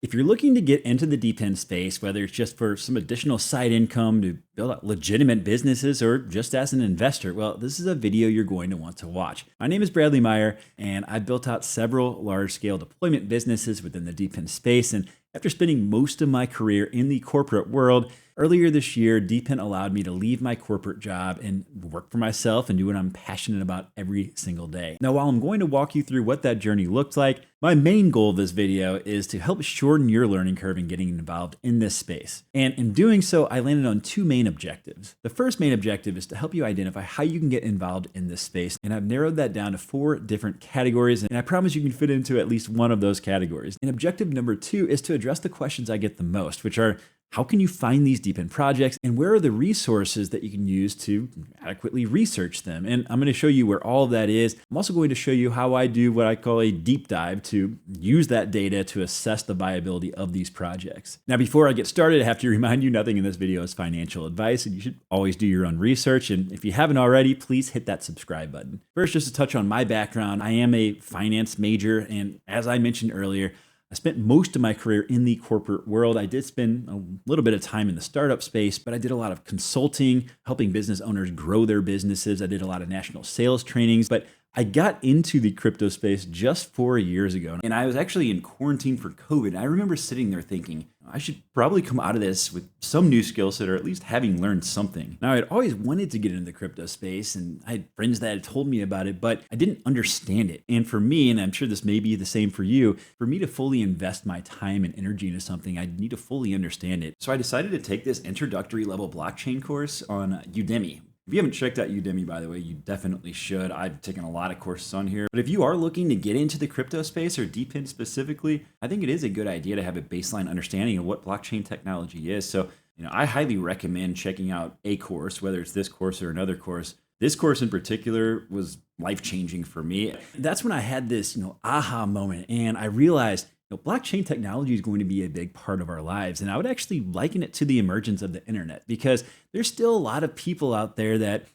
If you're looking to get into the DePIN space, whether it's just for some additional side income to build out legitimate businesses or just as an investor, well, this is a video you're going to want to watch. My name is Bradley Meyer, and I built out several large-scale deployment businesses within the DePIN space. And after spending most of my career in the corporate world, earlier this year, DePIN allowed me to leave my corporate job and work for myself and do what I'm passionate about every single day. Now, while I'm going to walk you through what that journey looked like, my main goal of this video is to help shorten your learning curve in getting involved in this space. And in doing so, I landed on two main objectives. The first main objective is to help you identify how you can get involved in this space. And I've narrowed that down to 4 different categories, and I promise you can fit into at least one of those categories. And objective number 2 is to address the questions I get the most, which are, how can you find these DePIN projects, and where are the resources that you can use to adequately research them? And I'm going to show you where all of that is. I'm also going to show you how I do what I call a deep dive to use that data to assess the viability of these projects. Now, before I get started, I have to remind you nothing in this video is financial advice, and you should always do your own research. And if you haven't already, please hit that subscribe button. First, just to touch on my background, I am a finance major, and as I mentioned earlier, I spent most of my career in the corporate world. I did spend a little bit of time in the startup space, but I did a lot of consulting, helping business owners grow their businesses. I did a lot of national sales trainings, but I got into the crypto space just 4 years ago, and I was actually in quarantine for COVID. I remember sitting there thinking, I should probably come out of this with some new skill set, or at least having learned something. Now, I'd always wanted to get into the crypto space, and I had friends that had told me about it, but I didn't understand it. And for me, and I'm sure this may be the same for you, for me to fully invest my time and energy into something, I need to fully understand it. So I decided to take this introductory level blockchain course on Udemy. If you haven't checked out Udemy, by the way, you definitely should. I've taken a lot of courses on here. But if you are looking to get into the crypto space, or DePIN specifically, I think it is a good idea to have a baseline understanding of what blockchain technology is. So, I highly recommend checking out a course, whether it's this course or another course. This course in particular was life-changing for me. That's when I had this, aha moment, and I realized blockchain technology is going to be a big part of our lives. And I would actually liken it to the emergence of the internet, because there's still a lot of people out there that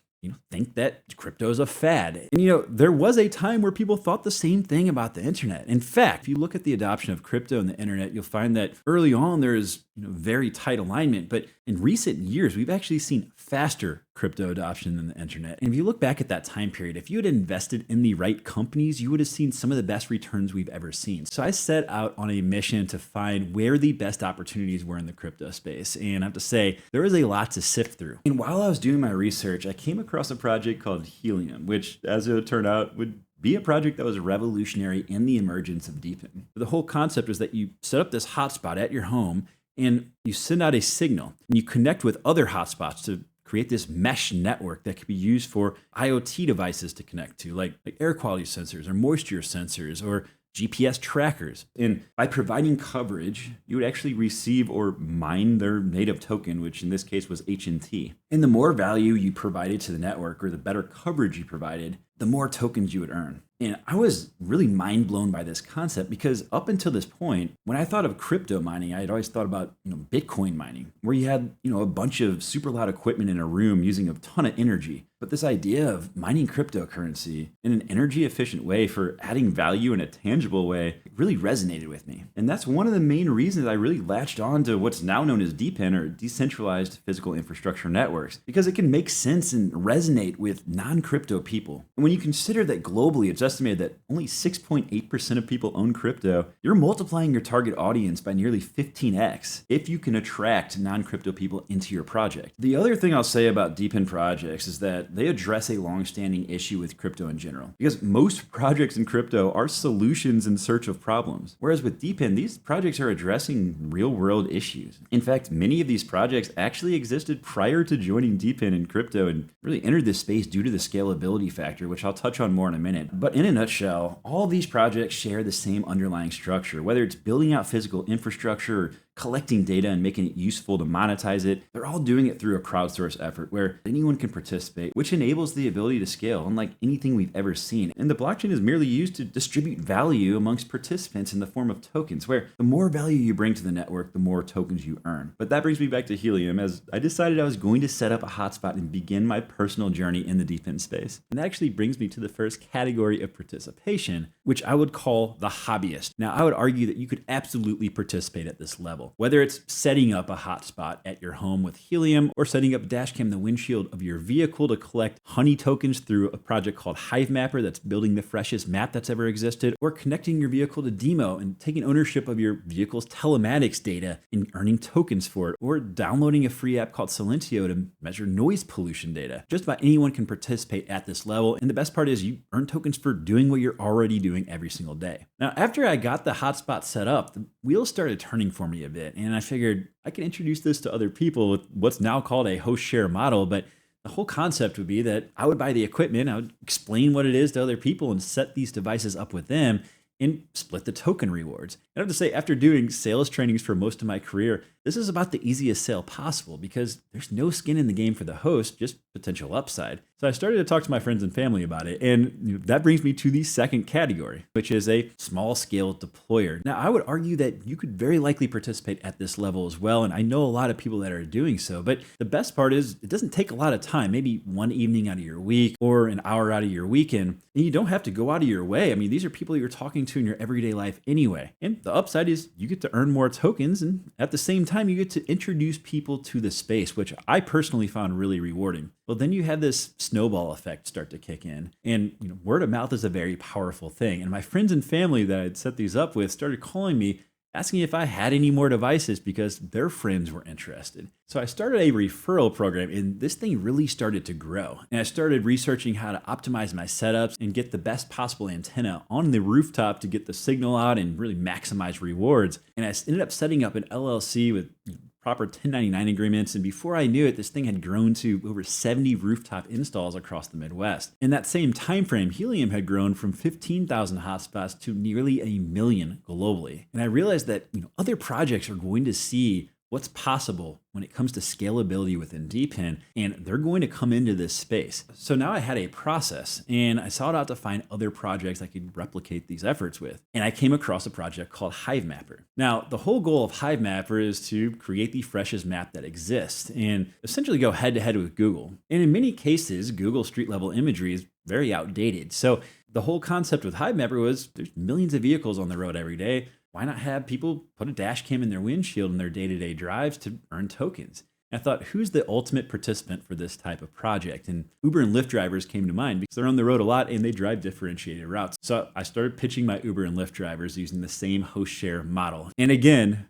think that crypto is a fad. And there was a time where people thought the same thing about the internet. In fact, if you look at the adoption of crypto and the internet, you'll find that early on there is very tight alignment. But in recent years, we've actually seen faster crypto adoption than the internet. And if you look back at that time period, if you had invested in the right companies, you would have seen some of the best returns we've ever seen. So I set out on a mission to find where the best opportunities were in the crypto space. And I have to say, there was a lot to sift through. And while I was doing my research, I came across a project called Helium, which, as it would turn out, would be a project that was revolutionary in the emergence of DePIN. The whole concept was that you set up this hotspot at your home, and you send out a signal, and you connect with other hotspots to create this mesh network that could be used for IoT devices to connect to, like air quality sensors or moisture sensors or GPS trackers. And by providing coverage, you would actually receive or mine their native token, which in this case was HNT. And the more value you provided to the network, or the better coverage you provided, the more tokens you would earn. And I was really mind blown by this concept, because up until this point, when I thought of crypto mining, I had always thought about Bitcoin mining, where you had a bunch of super loud equipment in a room using a ton of energy. But this idea of mining cryptocurrency in an energy efficient way for adding value in a tangible way really resonated with me. And that's one of the main reasons I really latched on to what's now known as DePIN, or decentralized physical infrastructure networks, because it can make sense and resonate with non-crypto people. And when you consider that globally it's estimated that only 6.8% of people own crypto, you're multiplying your target audience by nearly 15x if you can attract non-crypto people into your project. The other thing I'll say about DePIN projects is that they address a long-standing issue with crypto in general, because most projects in crypto are solutions in search of problems. Whereas with DePIN, these projects are addressing real-world issues. In fact, many of these projects actually existed prior to joining DePIN in crypto, and really entered this space due to the scalability factor, which I'll touch on more in a minute. But in a nutshell, all of these projects share the same underlying structure, whether it's building out physical infrastructure or collecting data and making it useful to monetize it. They're all doing it through a crowdsourced effort where anyone can participate, which enables the ability to scale unlike anything we've ever seen. And the blockchain is merely used to distribute value amongst participants in the form of tokens, where the more value you bring to the network, the more tokens you earn. But that brings me back to Helium, as I decided I was going to set up a hotspot and begin my personal journey in the DePIN space. And that actually brings me to the first category of participation, which I would call the hobbyist. Now, I would argue that you could absolutely participate at this level, whether it's setting up a hotspot at your home with Helium or setting up a dash cam in the windshield of your vehicle to collect honey tokens through a project called Hivemapper that's building the freshest map that's ever existed, or connecting your vehicle to Demo and taking ownership of your vehicle's telematics data and earning tokens for it, or downloading a free app called Silentio to measure noise pollution data. Just about anyone can participate at this level, and the best part is you earn tokens for doing what you're already doing every single day. Now, after I got the hotspot set up, the wheels started turning for me a bit, and I figured I can introduce this to other people with what's now called a host share model, but the whole concept would be that I would buy the equipment, I would explain what it is to other people and set these devices up with them and split the token rewards. And I have to say, after doing sales trainings for most of my career, this is about the easiest sale possible because there's no skin in the game for the host, just potential upside. So I started to talk to my friends and family about it. And that brings me to the second category, which is a small scale deployer. Now, I would argue that you could very likely participate at this level as well. And I know a lot of people that are doing so, but the best part is it doesn't take a lot of time, maybe one evening out of your week or an hour out of your weekend. And you don't have to go out of your way. I mean, these are people you're talking to in your everyday life anyway. And the upside is you get to earn more tokens. And at the same time, you get to introduce people to the space, which I personally found really rewarding. Well, then you have this snowball effect start to kick in. And word of mouth is a very powerful thing. And my friends and family that I'd set these up with started calling me, asking if I had any more devices because their friends were interested. So I started a referral program, and this thing really started to grow. And I started researching how to optimize my setups and get the best possible antenna on the rooftop to get the signal out and really maximize rewards. And I ended up setting up an LLC with proper 1099 agreements. And before I knew it, this thing had grown to over 70 rooftop installs across the Midwest. In that same time frame, Helium had grown from 15,000 hotspots to nearly 1 million globally. And I realized that other projects are going to see what's possible when it comes to scalability within DePIN, and they're going to come into this space. So now I had a process, and I sought out to find other projects I could replicate these efforts with. And I came across a project called Hivemapper. Now, the whole goal of Hivemapper is to create the freshest map that exists and essentially go head to head with Google. And in many cases, Google street level imagery is very outdated. So the whole concept with Hivemapper was there's millions of vehicles on the road every day. Why not have people put a dash cam in their windshield in their day-to-day drives to earn tokens? And I thought, who's the ultimate participant for this type of project? And Uber and Lyft drivers came to mind because they're on the road a lot and they drive differentiated routes. So I started pitching my Uber and Lyft drivers using the same host share model. And again,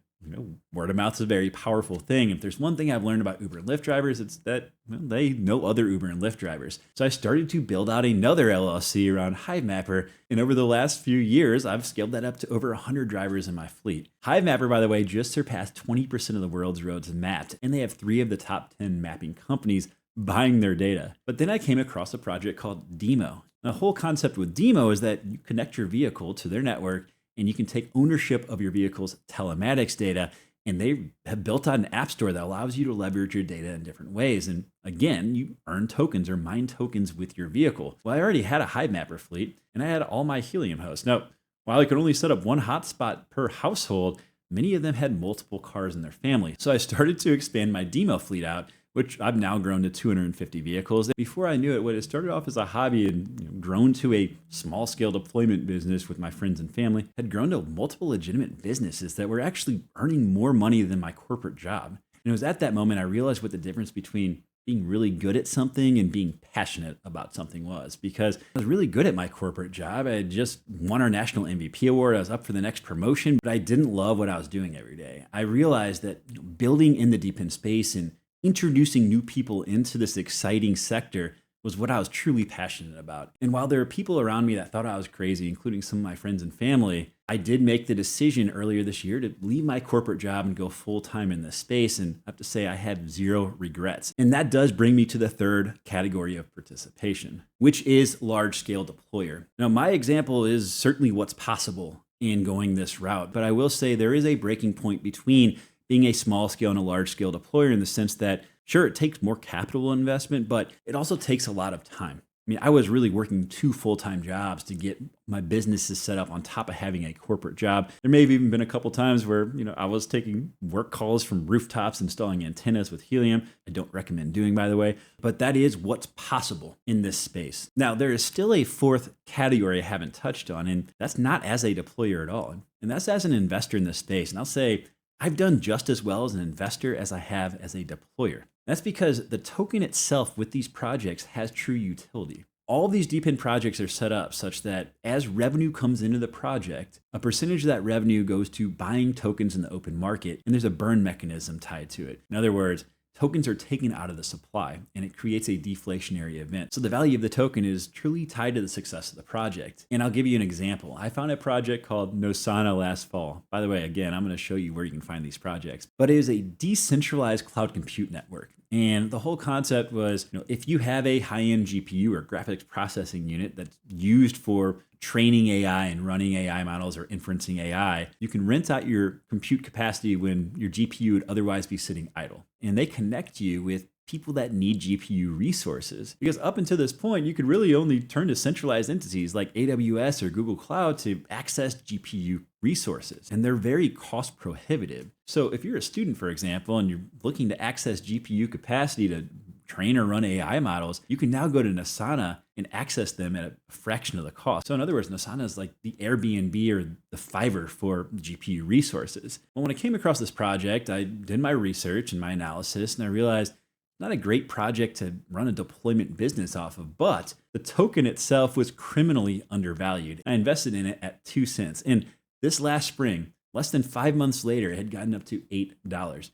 word of mouth is a very powerful thing. If there's one thing I've learned about Uber and Lyft drivers, it's that they know other Uber and Lyft drivers. So I started to build out another LLC around Hivemapper. And over the last few years, I've scaled that up to over 100 drivers in my fleet. Hivemapper, by the way, just surpassed 20% of the world's roads mapped. And they have 3 of the top 10 mapping companies buying their data. But then I came across a project called Demo. The whole concept with Demo is that you connect your vehicle to their network and you can take ownership of your vehicle's telematics data. And they have built out an app store that allows you to leverage your data in different ways. And again, you earn tokens or mine tokens with your vehicle. Well, I already had a Hivemapper fleet and I had all my Helium hosts. Now, while I could only set up one hotspot per household, many of them had multiple cars in their family. So I started to expand my Demo fleet out, which I've now grown to 250 vehicles. Before I knew it, what had started off as a hobby and grown to a small-scale deployment business with my friends and family had grown to multiple legitimate businesses that were actually earning more money than my corporate job. And it was at that moment I realized what the difference between being really good at something and being passionate about something was. Because I was really good at my corporate job. I had just won our national MVP award. I was up for the next promotion, but I didn't love what I was doing every day. I realized that building in the DePIN space and introducing new people into this exciting sector was what I was truly passionate about. And while there are people around me that thought I was crazy, including some of my friends and family, I did make the decision earlier this year to leave my corporate job and go full-time in this space. And I have to say I have 0 regrets. And that does bring me to the third category of participation, which is large-scale deployer. Now, my example is certainly what's possible in going this route, but I will say there is a breaking point between being a small scale and a large scale deployer in the sense that, sure, it takes more capital investment, but it also takes a lot of time. I mean, I was really working 2 full-time jobs to get my businesses set up on top of having a corporate job. There may have even been a couple times where, I was taking work calls from rooftops, installing antennas with helium. I don't recommend doing, by the way, but that is what's possible in this space. Now, there is still a fourth category I haven't touched on, and that's not as a deployer at all. And that's as an investor in this space. And I'll say, I've done just as well as an investor as I have as a deployer. That's because the token itself with these projects has true utility. All of these DePIN projects are set up such that as revenue comes into the project, a percentage of that revenue goes to buying tokens in the open market, and there's a burn mechanism tied to it. In other words, tokens are taken out of the supply, and it creates a deflationary event. So the value of the token is truly tied to the success of the project. And I'll give you an example. I found a project called Nosana last fall. By the way, again, I'm going to show you where you can find these projects. But it is a decentralized cloud compute network. And the whole concept was, if you have a high-end GPU or graphics processing unit that's used for training AI and running AI models or inferencing AI, you can rent out your compute capacity when your GPU would otherwise be sitting idle. And they connect you with people that need GPU resources. Because up until this point, you could really only turn to centralized entities like AWS or Google Cloud to access GPU resources. And they're very cost prohibitive. So if you're a student, for example, and you're looking to access GPU capacity to train or run AI models, you can now go to Nosana and access them at a fraction of the cost. So in other words, Nosana is like the Airbnb or the Fiverr for GPU resources. Well, when I came across this project, I did my research and my analysis, and I realized not a great project to run a deployment business off of, but the token itself was criminally undervalued. I invested in it at 2 cents. And this last spring, less than 5 months later, it had gotten up to $8.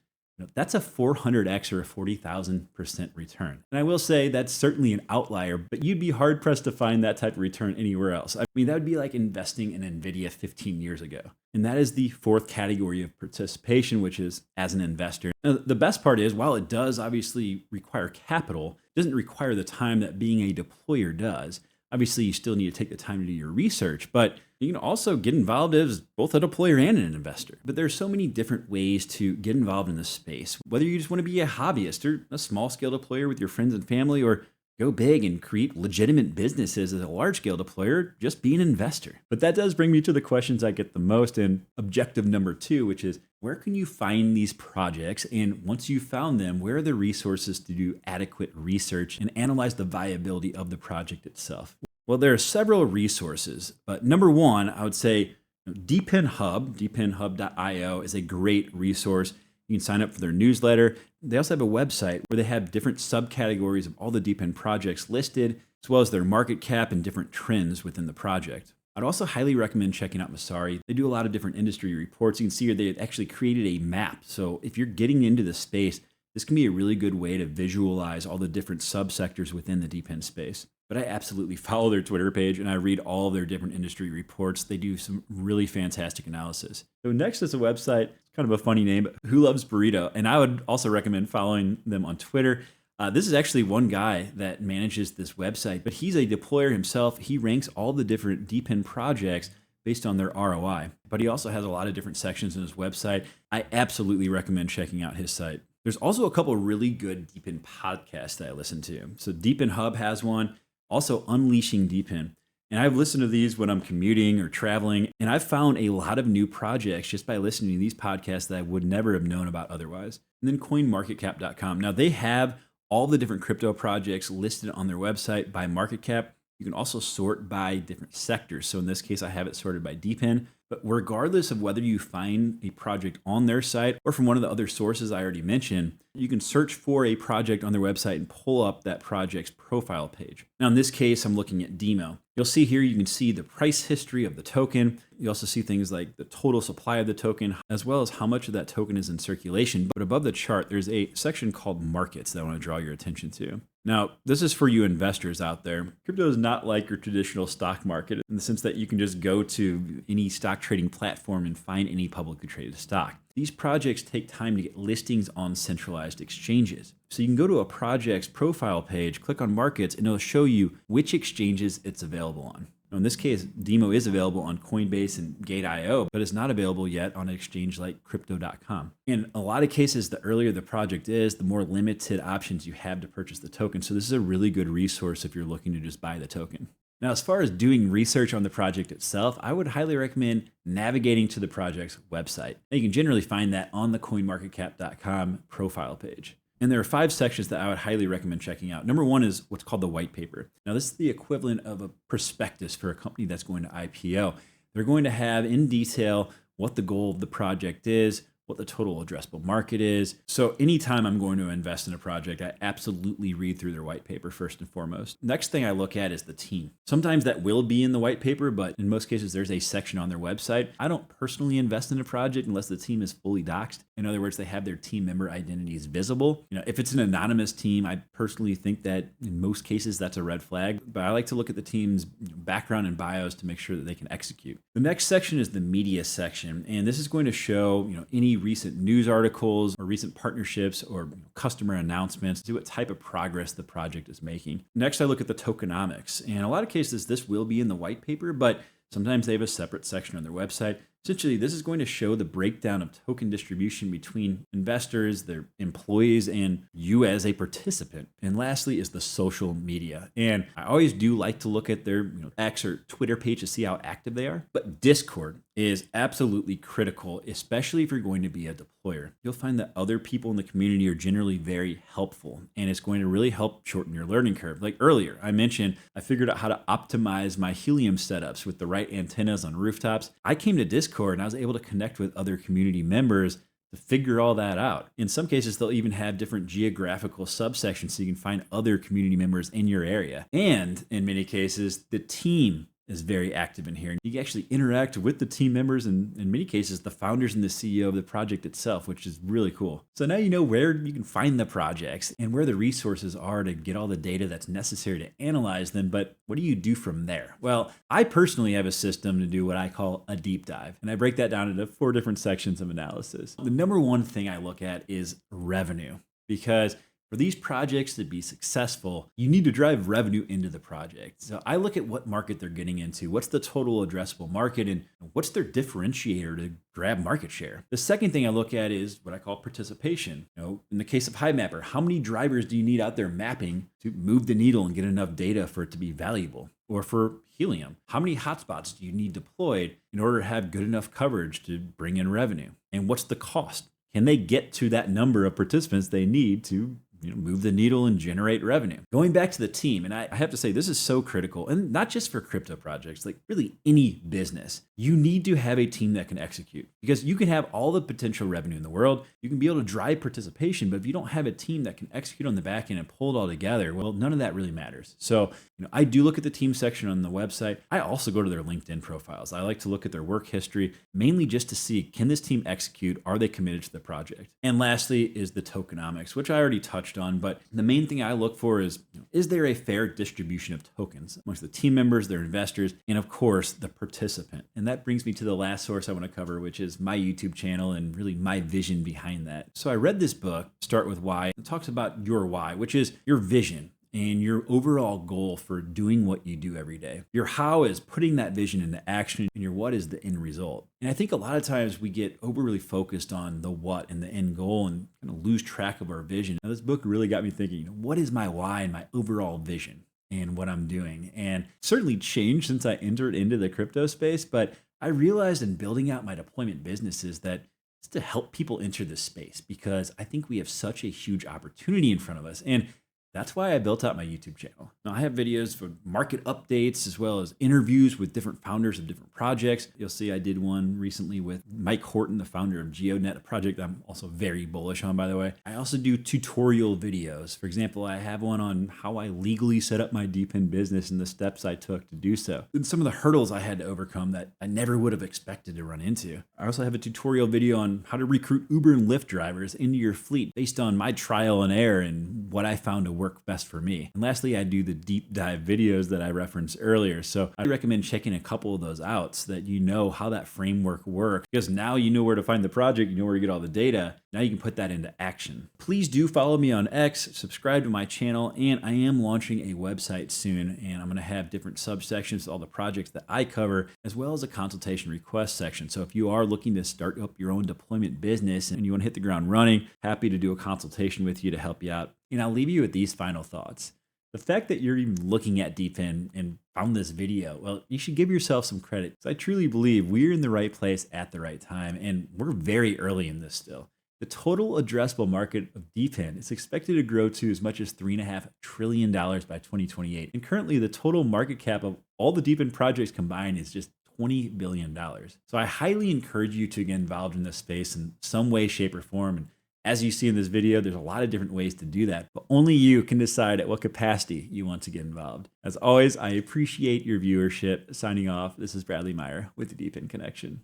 That's a 400x or a 40,000% return. And I will say that's certainly an outlier, but you'd be hard pressed to find that type of return anywhere else. I mean, that would be like investing in NVIDIA 15 years ago. And that is the fourth category of participation, which is as an investor. Now, the best part is, while it does obviously require capital, it doesn't require the time that being a deployer does. Obviously, you still need to take the time to do your research, but you can also get involved as both a deployer and an investor. But there are so many different ways to get involved in this space, whether you just want to be a hobbyist or a small scale deployer with your friends and family, or go big and create legitimate businesses as a large scale deployer, just be an investor. But that does bring me to the questions I get the most, and objective number 2, which is, where can you find these projects? And once you've found them, where are the resources to do adequate research and analyze the viability of the project itself? Well, there are several resources, but number 1, I would say DePIN Hub, depinhub.io is a great resource. You can sign up for their newsletter. They also have a website where they have different subcategories of all the DePIN projects listed, as well as their market cap and different trends within the project. I'd also highly recommend checking out Messari. They do a lot of different industry reports. You can see here they actually created a map. So if you're getting into the space, this can be a really good way to visualize all the different subsectors within the DePIN space. But I absolutely follow their Twitter page and I read all of their different industry reports. They do some really fantastic analysis. So next is a website, kind of a funny name, but Who Loves Burrito? And I would also recommend following them on Twitter. This is actually one guy that manages this website, but he's a deployer himself. He ranks all the different DePIN projects based on their ROI, but he also has a lot of different sections in his website. I absolutely recommend checking out his site. There's also a couple of really good DePIN podcasts that I listen to. So DePIN Hub has one. Also, Unleashing DePIN. And I've listened to these when I'm commuting or traveling, and I've found a lot of new projects just by listening to these podcasts that I would never have known about otherwise. And then coinmarketcap.com. Now, they have all the different crypto projects listed on their website by market cap. You can also sort by different sectors. So in this case, I have it sorted by DePIN. But regardless of whether you find a project on their site or from one of the other sources I already mentioned, you can search for a project on their website and pull up that project's profile page. Now, in this case, I'm looking at Demo. You'll see here, you can see the price history of the token. You also see things like the total supply of the token, as well as how much of that token is in circulation. But above the chart, there's a section called Markets that I want to draw your attention to. Now, this is for you investors out there. Crypto is not like your traditional stock market in the sense that you can just go to any stock trading platform and find any publicly traded stock. These projects take time to get listings on centralized exchanges. So you can go to a project's profile page, click on markets, and it'll show you which exchanges it's available on. In this case, Demo is available on Coinbase and Gate.io, but it's not available yet on an exchange like Crypto.com. In a lot of cases, the earlier the project is, the more limited options you have to purchase the token. So this is a really good resource if you're looking to just buy the token. Now, as far as doing research on the project itself, I would highly recommend navigating to the project's website. Now, you can generally find that on the coinmarketcap.com profile page. And there are 5 sections that I would highly recommend checking out. Number 1 is what's called the white paper. Now, this is the equivalent of a prospectus for a company that's going to IPO. They're going to have in detail what the goal of the project is, what the total addressable market is. So anytime I'm going to invest in a project, I absolutely read through their white paper first and foremost. Next thing I look at is the team. Sometimes that will be in the white paper, but in most cases, there's a section on their website. I don't personally invest in a project unless the team is fully doxed. In other words, they have their team member identities visible. If it's an anonymous team, I personally think that in most cases, that's a red flag, but I like to look at the team's background and bios to make sure that they can execute. The next section is the media section, and this is going to show, any recent news articles or recent partnerships or customer announcements, see what type of progress the project is making. Next, I look at the tokenomics. And in a lot of cases, this will be in the white paper, but sometimes they have a separate section on their website. Essentially, this is going to show the breakdown of token distribution between investors, their employees, and you as a participant. And lastly is the social media. And I always do like to look at their X or Twitter page to see how active they are. But Discord is absolutely critical, especially if you're going to be a deployer. You'll find that other people in the community are generally very helpful, and it's going to really help shorten your learning curve. Like earlier, I mentioned I figured out how to optimize my helium setups with the right antennas on rooftops. I came to Discord and I was able to connect with other community members to figure all that out. In some cases, they'll even have different geographical subsections so you can find other community members in your area. And in many cases, the team is very active in here. You can actually interact with the team members and in many cases, the founders and the CEO of the project itself, which is really cool. So now you know where you can find the projects and where the resources are to get all the data that's necessary to analyze them. But what do you do from there? Well, I personally have a system to do what I call a deep dive. And I break that down into 4 different sections of analysis. The number 1 thing I look at is revenue, because for these projects to be successful, you need to drive revenue into the project. So I look at what market they're getting into, what's the total addressable market, and what's their differentiator to grab market share. The second thing I look at is what I call participation. In the case of HiMapper, how many drivers do you need out there mapping to move the needle and get enough data for it to be valuable? Or for Helium, how many hotspots do you need deployed in order to have good enough coverage to bring in revenue? And what's the cost? Can they get to that number of participants they need to move the needle and generate revenue? Going back to the team, and I have to say this is so critical, and not just for crypto projects, like really any business. You need to have a team that can execute, because you can have all the potential revenue in the world. You can be able to drive participation, but if you don't have a team that can execute on the back end and pull it all together, well, none of that really matters. So, I do look at the team section on the website. I also go to their LinkedIn profiles. I like to look at their work history, mainly just to see, can this team execute? Are they committed to the project? And lastly is the tokenomics, which I already touched on, but the main thing I look for is there a fair distribution of tokens amongst the team members, their investors, and of course, the participant? And that brings me to the last source I want to cover, which is my YouTube channel and really my vision behind that. So I read this book, Start With Why. It talks about your why, which is your vision and your overall goal for doing what you do every day. Your how is putting that vision into action, and your what is the end result. And I think a lot of times we get overly focused on the what and the end goal and kind of lose track of our vision. Now, this book really got me thinking, what is my why and my overall vision and what I'm doing? And it's certainly changed since I entered into the crypto space, but I realized in building out my deployment businesses that it's to help people enter this space, because I think we have such a huge opportunity in front of us. And that's why I built out my YouTube channel. Now, I have videos for market updates as well as interviews with different founders of different projects. You'll see I did one recently with Mike Horton, the founder of GeoNet, a project I'm also very bullish on, by the way. I also do tutorial videos. For example, I have one on how I legally set up my DePIN business and the steps I took to do so, and some of the hurdles I had to overcome that I never would have expected to run into. I also have a tutorial video on how to recruit Uber and Lyft drivers into your fleet based on my trial and error and what I found to work work best for me. And lastly, I do the deep dive videos that I referenced earlier. So I recommend checking a couple of those out so that you know how that framework works, because now you know where to find the project, you know where to get all the data. Now you can put that into action. Please do follow me on X, subscribe to my channel, and I am launching a website soon, and I'm going to have different subsections to all the projects that I cover, as well as a consultation request section. So if you are looking to start up your own deployment business and you want to hit the ground running, happy to do a consultation with you to help you out. And I'll leave you with these final thoughts. The fact that you're even looking at DePIN and found this video, well, you should give yourself some credit. I truly believe we're in the right place at the right time, and we're very early in this still. The total addressable market of DePIN is expected to grow to as much as $3.5 trillion by 2028. And currently, the total market cap of all the DePIN projects combined is just $20 billion. So I highly encourage you to get involved in this space in some way, shape, or form. And as you see in this video, there's a lot of different ways to do that, but only you can decide at what capacity you want to get involved. As always, I appreciate your viewership. Signing off, this is Bradley Meyer with the DePIN Connection.